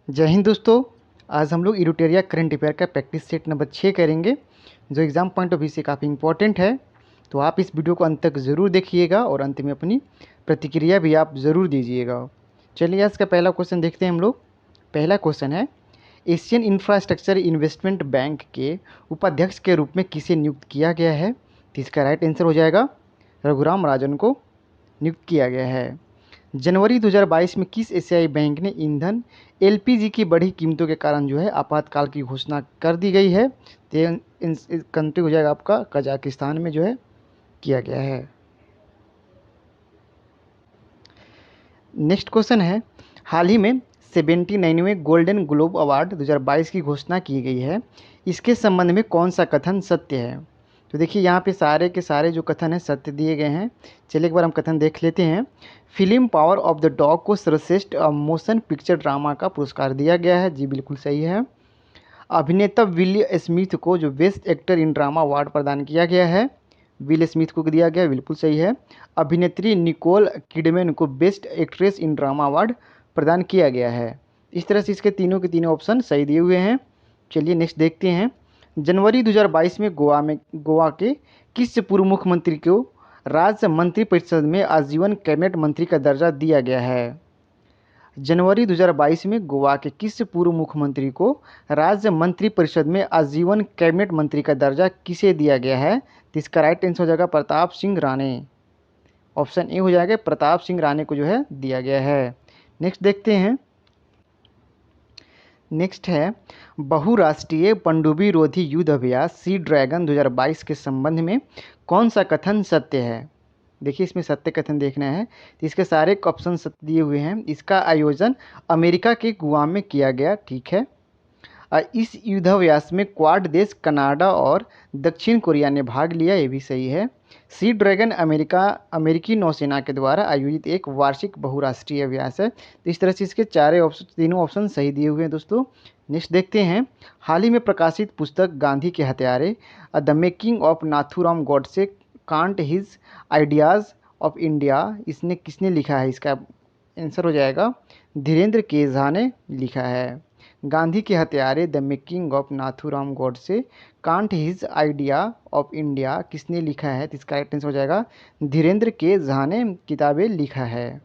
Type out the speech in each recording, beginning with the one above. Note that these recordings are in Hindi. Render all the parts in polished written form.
जय हिंद दोस्तों। आज हम लोग इरूटेरिया करंट अफेयर का प्रैक्टिस सेट नंबर 6 करेंगे, जो एग्ज़ाम पॉइंट ऑफ व्यू से काफ़ी इंपॉर्टेंट है। तो आप इस वीडियो को अंत तक ज़रूर देखिएगा और अंत में अपनी प्रतिक्रिया भी आप ज़रूर दीजिएगा। चलिए आज का पहला क्वेश्चन देखते हैं हम लोग। पहला क्वेश्चन है, एशियन इंफ्रास्ट्रक्चर इन्वेस्टमेंट बैंक के उपाध्यक्ष के रूप में किसे नियुक्त किया गया है? तो इसका राइट आंसर हो जाएगा रघुराम राजन को नियुक्त किया गया है। जनवरी 2022 में किस एशियाई बैंक ने ईंधन एलपीजी की बढ़ी कीमतों के कारण जो है आपातकाल की घोषणा कर दी गई है? तो कंट्री हो जाएगा आपका कजाकिस्तान में जो है किया गया है। नेक्स्ट क्वेश्चन है, हाल ही में 79वें गोल्डन ग्लोब अवार्ड 2022 की घोषणा की गई है। इसके संबंध में कौन सा कथन सत्य है? तो देखिए यहाँ पे सारे के सारे जो कथन हैं सत्य दिए गए हैं। चलिए एक बार हम कथन देख लेते हैं। Film power of the dog को सर्वश्रेष्ठ मोशन पिक्चर ड्रामा का पुरस्कार दिया गया है। जी बिल्कुल सही है। अभिनेता विल स्मिथ को जो best actor in drama award प्रदान किया गया है, विल स्मिथ को दिया गया, बिल्कुल सही है। अभिनेत्री निकोल किडमैन को best actress in drama award प्रदान किया गया है। इस तरह से इसके तीनों के तीनों ऑप्शन सही दिए हुए हैं। चलिए नेक्स्ट देखते हैं। जनवरी 2022 में गोवा के किस पूर्व मुख्यमंत्री को राज्य मंत्रिपरिषद में आजीवन कैबिनेट मंत्री का दर्जा दिया गया है? जनवरी 2022 में गोवा के किस पूर्व मुख्यमंत्री को राज्य मंत्रिपरिषद में आजीवन कैबिनेट मंत्री का दर्जा किसे दिया गया है? तो इसका राइट आंसर हो जाएगा प्रताप सिंह राणे। ऑप्शन ए हो जाएगा, प्रताप सिंह राणे को जो है दिया गया है। नेक्स्ट देखते हैं। नेक्स्ट है, बहुराष्ट्रीय पनडुब्बी रोधी युद्ध अभ्यास सी ड्रैगन 2022 के संबंध में कौन सा कथन सत्य है? देखिए इसमें सत्य कथन देखना है, तो इसके सारे ऑप्शन सत्य दिए हुए हैं। इसका आयोजन अमेरिका के गुआम में किया गया, ठीक है। इस युद्धाभ्यास में क्वाड देश कनाडा और दक्षिण कोरिया ने भाग लिया, ये भी सही है। सी ड्रैगन अमेरिकी नौसेना के द्वारा आयोजित एक वार्षिक बहुराष्ट्रीय अभ्यास है। तो इस तरह से इसके तीनों ऑप्शन सही दिए हुए हैं दोस्तों। नेक्स्ट देखते हैं। हाल ही में प्रकाशित पुस्तक गांधी के हत्यारे the making of Nathuram Godse can't his ideas of India, इसने किसने लिखा है? इसका आंसर हो जाएगा धीरेन्द्र के झा ने लिखा है। गांधी के हत्यारे the making of Nathuram Godse can't his idea of India किसने लिखा है? तो इसका राइट आंसर हो जाएगा धीरेन्द्र के झा ने किताबें लिखा है।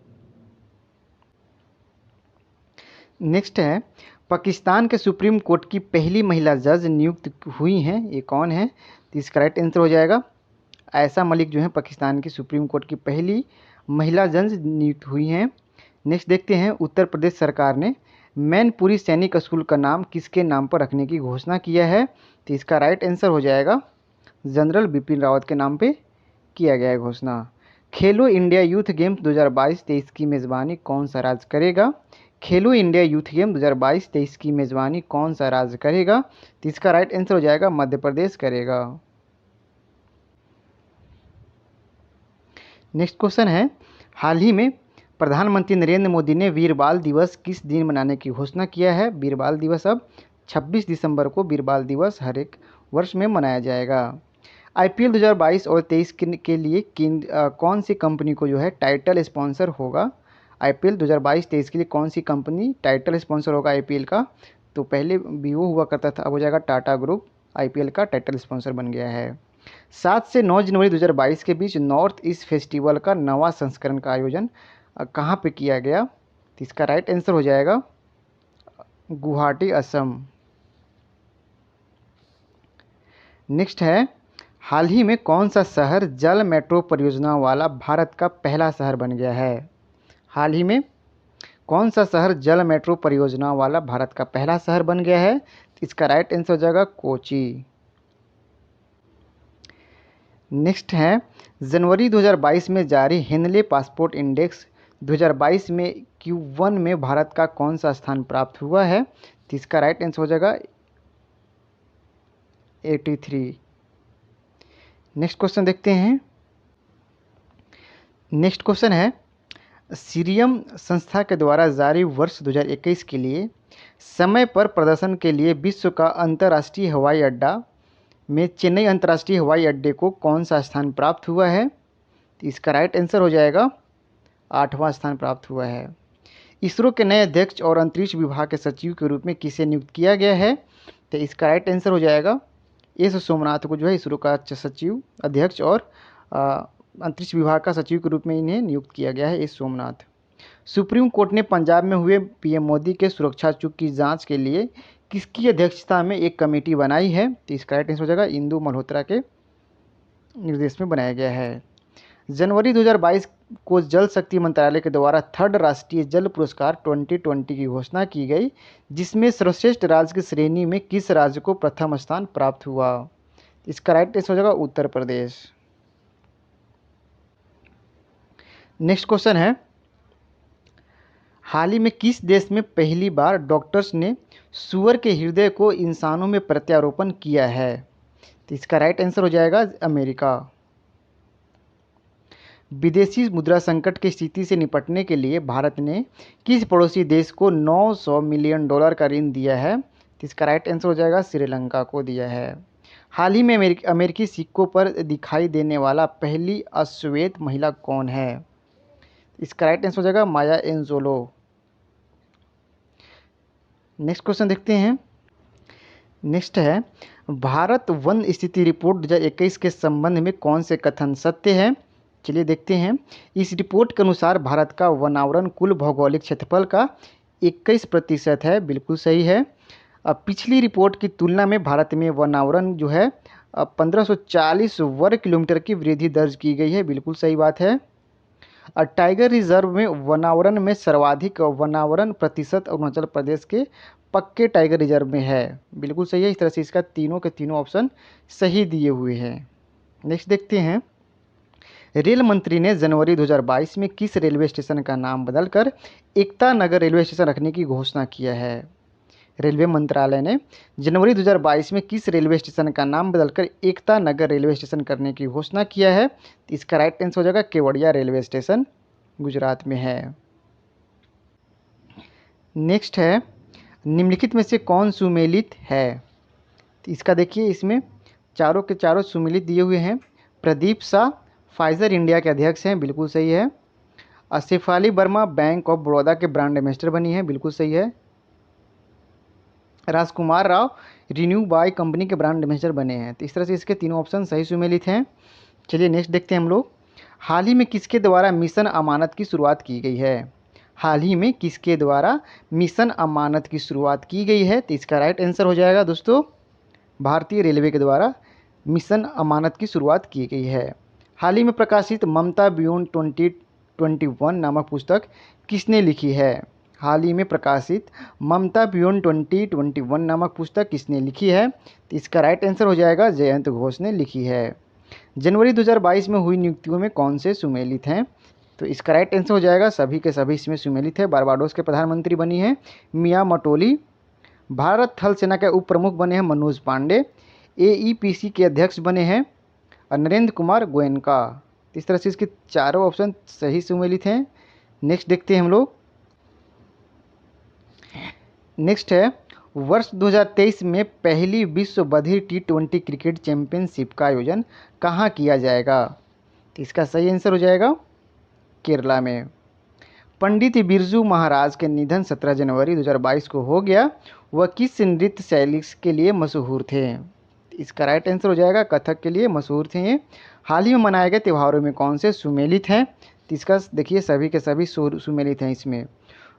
नेक्स्ट है, पाकिस्तान के सुप्रीम कोर्ट की पहली महिला जज नियुक्त हुई हैं, ये कौन है? तो इसका राइट आंसर हो जाएगा आयशा मलिक जो है पाकिस्तान की सुप्रीम कोर्ट की पहली महिला जज नियुक्त हुई हैं। नेक्स्ट देखते हैं। उत्तर प्रदेश सरकार ने मैनपुरी सैनिक स्कूल का नाम किसके नाम पर रखने की घोषणा किया है? तो इसका राइट आंसर हो जाएगा जनरल बिपिन रावत के नाम पे किया गया है घोषणा। खेलो इंडिया यूथ गेम्स 2022-23 की मेज़बानी कौन सा राज्य करेगा? खेलो इंडिया यूथ गेम 2022-23 की मेज़बानी कौन सा राज्य करेगा? तो इसका राइट आंसर हो जाएगा मध्य प्रदेश करेगा। नेक्स्ट क्वेश्चन है, हाल ही में प्रधानमंत्री नरेंद्र मोदी ने वीर बाल दिवस किस दिन मनाने की घोषणा किया है? वीर बाल दिवस अब 26 दिसंबर को वीर बाल दिवस हर एक वर्ष में मनाया जाएगा। आईपीएल 2022 और 23 के लिए कौन सी कंपनी को जो है टाइटल स्पॉन्सर होगा? आईपीएल 2022-23 के लिए कौन सी कंपनी टाइटल स्पॉन्सर होगा आईपीएल का? तो पहले वीवो हुआ करता था, अब हो जाएगा टाटा ग्रुप आईपीएल का टाइटल स्पॉन्सर बन गया है। 7 से 9 जनवरी 2022 के बीच नॉर्थ ईस्ट फेस्टिवल का नवा संस्करण का आयोजन कहाँ पे किया गया? तो इसका राइट आंसर हो जाएगा गुवाहाटी असम। नेक्स्ट है, हाल ही में कौन सा शहर जल मेट्रो परियोजना वाला भारत का पहला शहर बन गया है? हाल ही में कौन सा शहर जल मेट्रो परियोजना वाला भारत का पहला शहर बन गया है? तो इसका राइट आंसर हो जाएगा कोची। नेक्स्ट है, जनवरी 2022 में जारी हेनले पासपोर्ट इंडेक्स 2022 में Q1 में भारत का कौन सा स्थान प्राप्त हुआ है? तो इसका राइट आंसर हो जाएगा 83। नेक्स्ट क्वेश्चन देखते हैं। नेक्स्ट क्वेश्चन है, सीरियम संस्था के द्वारा जारी वर्ष 2021 के लिए समय पर प्रदर्शन के लिए विश्व का अंतर्राष्ट्रीय हवाई अड्डा में चेन्नई अंतर्राष्ट्रीय हवाई अड्डे को कौन सा स्थान प्राप्त हुआ है? तो इसका राइट आंसर हो जाएगा 8वां स्थान प्राप्त हुआ है। इसरो के नए अध्यक्ष और अंतरिक्ष विभाग के सचिव के रूप में किसे नियुक्त किया गया है? तो इसका राइट आंसर हो जाएगा एस सोमनाथ को जो है इसरो का सचिव अध्यक्ष और अंतरिक्ष विभाग का सचिव के रूप में इन्हें नियुक्त किया गया है, एस सोमनाथ। सुप्रीम कोर्ट ने पंजाब में हुए पीएम मोदी के सुरक्षा चूक की जांच के लिए किसकी अध्यक्षता में एक कमेटी बनाई है? तो इसका राइट आंसर हो जाएगा इंदु मल्होत्रा के निर्देश में बनाया गया है। जनवरी 2022 को जल शक्ति मंत्रालय के द्वारा 3rd राष्ट्रीय जल पुरस्कार 2020 की घोषणा की गई, जिसमें सर्वश्रेष्ठ राज्य की श्रेणी में किस राज्य को प्रथम स्थान प्राप्त हुआ? इसका राइट आंसर हो जाएगा उत्तर प्रदेश। नेक्स्ट क्वेश्चन है, हाल ही में किस देश में पहली बार डॉक्टर्स ने सूअर के हृदय को इंसानों में प्रत्यारोपण किया है? तो इसका राइट आंसर हो जाएगा अमेरिका। विदेशी मुद्रा संकट की स्थिति से निपटने के लिए भारत ने किस पड़ोसी देश को $900 मिलियन का ऋण दिया है? तो इसका राइट आंसर हो जाएगा श्रीलंका को दिया है। हाल ही में अमेरिकी सिक्कों पर दिखाई देने वाला पहली अश्वेत महिला कौन है? इसका राइट आंसर हो जाएगा माया एंजोलो। नेक्स्ट क्वेश्चन देखते हैं। नेक्स्ट है, भारत वन स्थिति रिपोर्ट 2021 के संबंध में कौन से कथन सत्य है? चलिए देखते हैं। इस रिपोर्ट के अनुसार भारत का वनावरण कुल भौगोलिक क्षेत्रफल का 21% है, बिल्कुल सही है। अब पिछली रिपोर्ट की तुलना में भारत में वनावरण जो है 1540 वर्ग किलोमीटर की वृद्धि दर्ज की गई है, बिल्कुल सही बात है। और टाइगर रिजर्व में वनावरण में सर्वाधिक वनावरण प्रतिशत अरुणाचल प्रदेश के पक्के टाइगर रिजर्व में है, बिल्कुल सही है। इस तरह से इसका तीनों के तीनों ऑप्शन सही दिए हुए हैं। नेक्स्ट देखते हैं, रेल मंत्री ने जनवरी 2022 में किस रेलवे स्टेशन का नाम बदलकर एकता नगर रेलवे स्टेशन रखने की घोषणा किया है? रेलवे मंत्रालय ने जनवरी 2022 में किस रेलवे स्टेशन का नाम बदलकर एकता नगर रेलवे स्टेशन करने की घोषणा किया है? तो इसका राइट आंसर हो जाएगा केवड़िया रेलवे स्टेशन, गुजरात में है। नेक्स्ट है, निम्नलिखित में से कौन सुमेलित है? तो इसका देखिए, इसमें चारों के चारों सुमेलित दिए हुए हैं। प्रदीप शाह फाइजर इंडिया के अध्यक्ष हैं, बिल्कुल सही है। शेफाली वर्मा बैंक ऑफ बड़ौदा के ब्रांड एम्बेसडर बनी है, बिल्कुल सही है। राजकुमार राव रिन्यू बाय कंपनी के ब्रांड एम्बेसडर बने हैं। तो इस तरह से इसके तीनों ऑप्शन सही सुमेलित हैं। चलिए नेक्स्ट देखते हैं हम लोग, हाल ही में किसके द्वारा मिशन अमानत की शुरुआत की गई है? हाल ही में किसके द्वारा मिशन अमानत की शुरुआत की गई है? तो इसका राइट आंसर हो जाएगा दोस्तों भारतीय रेलवे के द्वारा मिशन अमानत की शुरुआत की गई है। हाल ही में प्रकाशित ममता बियॉन्ड 2021 नामक पुस्तक किसने लिखी है? हाल ही में प्रकाशित ममता बियॉन्ड 2021 नामक पुस्तक किसने लिखी है? तो इसका राइट आंसर हो जाएगा जयंत घोष ने लिखी है। जनवरी 2022 में हुई नियुक्तियों में कौन से सुमेलित हैं? तो इसका राइट आंसर हो जाएगा सभी के सभी इसमें सुमेलित है। बारबाडोस के प्रधानमंत्री बनी है मिया मटोली। भारत थल सेना के उप प्रमुख बने हैं मनोज पांडे। AEPC के अध्यक्ष बने हैं नरेंद्र कुमार गोयनका। इस तरह से इसके चारों ऑप्शन सही सुमेलित हैं। नेक्स्ट देखते हैं हम लोग। नेक्स्ट है, वर्ष 2023 में पहली विश्व बधिर T20 क्रिकेट चैंपियनशिप का आयोजन कहाँ किया जाएगा? तो इसका सही आंसर हो जाएगा केरला में। पंडित बिरजू महाराज के निधन 17 जनवरी 2022 को हो गया। वह किस नृत्य शैली के लिए मशहूर थे? इसका राइट आंसर हो जाएगा कथक के लिए मशहूर थे ये। हाल ही में मनाए गए त्योहारों में कौन से सुमेलित हैं? तो इसका देखिए सभी के सभी सुमेलित हैं इसमें।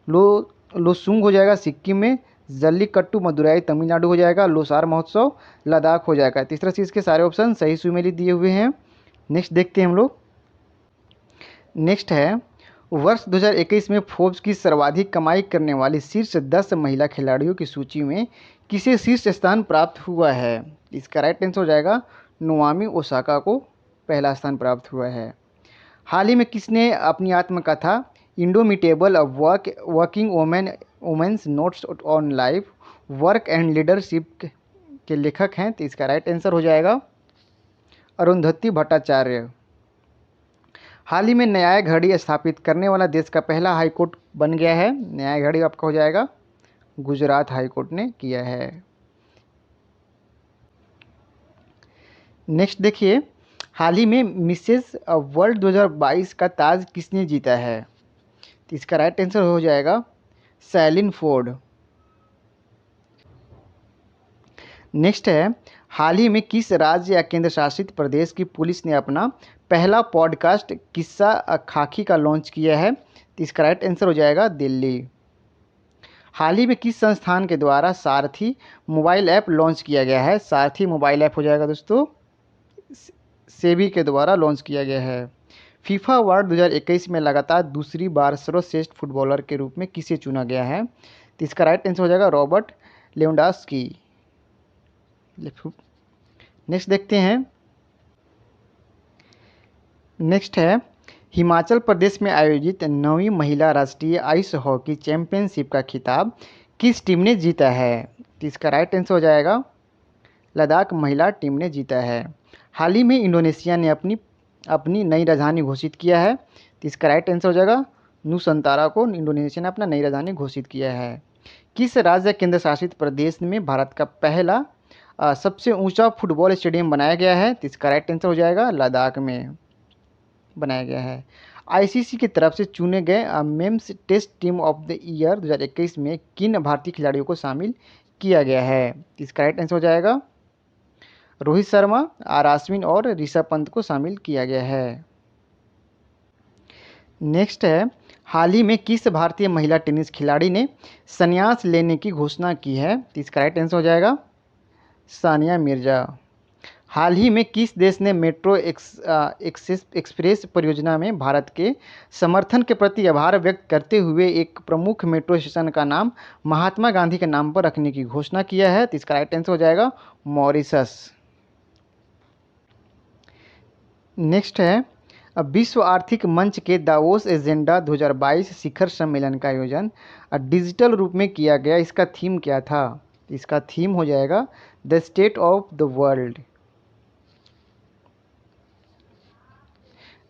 लोसुंग हो जाएगा सिक्किम में, जल्लीकट्टू मदुराई तमिलनाडु हो जाएगा, लोसार महोत्सव लद्दाख हो जाएगा। तो इस तरह से इसके सारे ऑप्शन सही सुमेलित दिए हुए हैं। नेक्स्ट देखते हैं हम लोग। नेक्स्ट है, वर्ष 2021 में फोर्ब्स की सर्वाधिक कमाई करने वाली शीर्ष 10 महिला खिलाड़ियों की सूची में किसे शीर्ष स्थान प्राप्त हुआ है? इसका राइट आंसर हो जाएगा नोआमी ओसाका को पहला स्थान प्राप्त हुआ है। हाल ही में किसने अपनी आत्मकथा indomitable working women's notes on life work and leadership के लेखक हैं? तो इसका राइट आंसर हो जाएगा अरुंधति भट्टाचार्य। हाल ही में न्याय घड़ी स्थापित करने वाला देश का पहला हाईकोर्ट बन गया है। न्याय घड़ी आपका हो जाएगा गुजरात हाईकोर्ट ने किया है। नेक्स्ट देखिए, हाल ही में मिसेस वर्ल्ड 2022 का ताज किसने जीता है? तो इसका राइट आंसर हो जाएगा सैलिन फोर्ड। नेक्स्ट है, हाल ही में किस राज्य या केंद्र शासित प्रदेश की पुलिस ने अपना पहला पॉडकास्ट किस्सा खाकी का लॉन्च किया है? तो इसका राइट आंसर हो जाएगा दिल्ली। हाल ही में किस संस्थान के द्वारा सारथी मोबाइल ऐप लॉन्च किया गया है? सारथी मोबाइल ऐप हो जाएगा दोस्तों सेबी के द्वारा लॉन्च किया गया है। फीफा वर्ल्ड 2021 में लगातार दूसरी बार सर्वश्रेष्ठ फुटबॉलर के रूप में किसे चुना गया है? तो इसका राइट आंसर हो जाएगा रॉबर्ट लेवेंडोव्स्की। नेक्स्ट देखते हैं। नेक्स्ट है, हिमाचल प्रदेश में आयोजित 9वीं महिला राष्ट्रीय आइस हॉकी चैंपियनशिप का खिताब किस टीम ने जीता है? तो इसका राइट आंसर हो जाएगा लद्दाख महिला टीम ने जीता है। हाल ही में इंडोनेशिया ने अपनी अपनी नई राजधानी घोषित किया है। तो इसका राइट आंसर हो जाएगा नुसंतारा को इंडोनेशिया ने अपना नई राजधानी घोषित किया है। किस राज्य केंद्र शासित प्रदेश में भारत का पहला सबसे ऊंचा फुटबॉल स्टेडियम बनाया गया है? तो इसका राइट आंसर हो जाएगा लद्दाख में बनाया गया है। आईसीसी की तरफ से चुने गए men's test team of the year 2021 में किन भारतीय खिलाड़ियों को शामिल किया गया है? तो इसका राइट आंसर हो जाएगा रोहित शर्मा, आर अश्विन और ऋषभ पंत को शामिल किया गया है। नेक्स्ट है, हाल ही में किस भारतीय महिला टेनिस खिलाड़ी ने संन्यास लेने की घोषणा की है? तो इसका राइट आंसर हो जाएगा सानिया मिर्जा। हाल ही में किस देश ने मेट्रो एक्सप्रेस परियोजना में भारत के समर्थन के प्रति आभार व्यक्त करते हुए एक प्रमुख मेट्रो स्टेशन का नाम महात्मा गांधी के नाम पर रखने की घोषणा किया है? तो इसका राइट आंसर हो जाएगा मॉरिशस। नेक्स्ट है, अब विश्व आर्थिक मंच के दावोस एजेंडा 2022 शिखर सम्मेलन का आयोजन डिजिटल रूप में किया गया। इसका थीम क्या था? इसका थीम हो जाएगा the state of the world.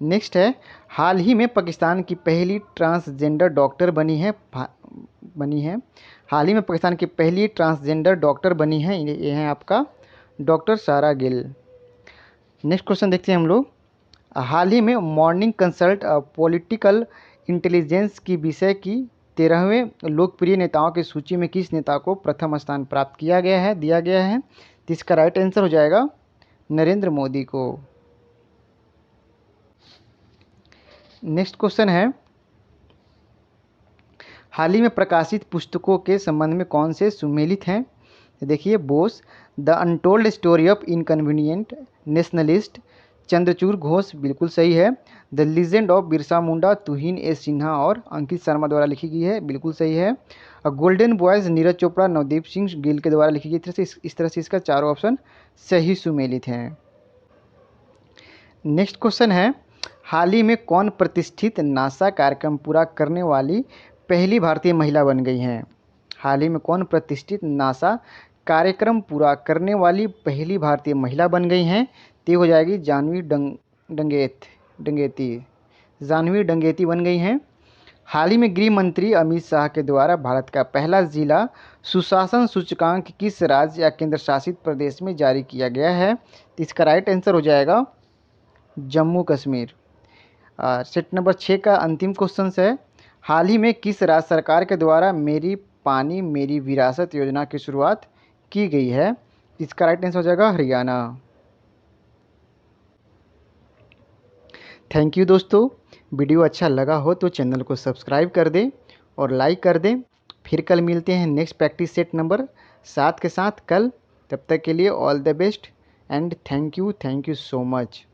Next है, हाल ही में पाकिस्तान की पहली ट्रांसजेंडर डॉक्टर बनी है। हाल ही में पाकिस्तान की पहली ट्रांसजेंडर डॉक्टर बनी है, ये हैं आपका डॉक्टर सारा गिल। नेक्स्ट क्वेश्चन देखते हैं हम लोग। हाल ही में मॉर्निंग कंसल्ट पॉलिटिकल इंटेलिजेंस की विषय की 13वें लोकप्रिय नेताओं की सूची में किस नेता को प्रथम स्थान प्राप्त दिया गया है? तो इसका राइट आंसर हो जाएगा नरेंद्र मोदी को। नेक्स्ट क्वेश्चन है, हाल ही में प्रकाशित पुस्तकों के संबंध में कौन से सुमेलित हैं? देखिए, Bose the untold story of inconvenient nationalist, Chandrachud Ghosh बिल्कुल सही है। The legend of Birsa Munda तुहिन ए सिन्हा और अंकित शर्मा द्वारा लिखी गई है, बिल्कुल सही है। गोल्डन बॉयज़ नीरज चोपड़ा नवदीप सिंह गिल के द्वारा लिखी गई। इस तरह से इसका चारों ऑप्शन सही सुमेलित हैं। नेक्स्ट क्वेश्चन है, हाल ही में कौन प्रतिष्ठित नासा कार्यक्रम पूरा करने वाली पहली भारतीय महिला बन गई हैं? हाल ही में कौन प्रतिष्ठित नासा कार्यक्रम पूरा करने वाली पहली भारतीय महिला बन गई हैं? ते हो जाएगी जानवी डंगेती बन गई हैं। हाल ही में गृह मंत्री अमित शाह के द्वारा भारत का पहला जिला सुशासन सूचकांक किस राज्य या केंद्र शासित प्रदेश में जारी किया गया है? तो इसका राइट आंसर हो जाएगा जम्मू कश्मीर। सेट नंबर 6 का अंतिम क्वेश्चन है, हाल ही में किस राज्य सरकार के द्वारा मेरी पानी मेरी विरासत योजना की शुरुआत की गई है? इसका राइट आंसर हो जाएगा हरियाणा। थैंक यू दोस्तों, वीडियो अच्छा लगा हो तो चैनल को सब्सक्राइब कर दें और लाइक कर दें। फिर कल मिलते हैं नेक्स्ट प्रैक्टिस सेट नंबर 7 के साथ कल। तब तक के लिए all the best and thank you so much.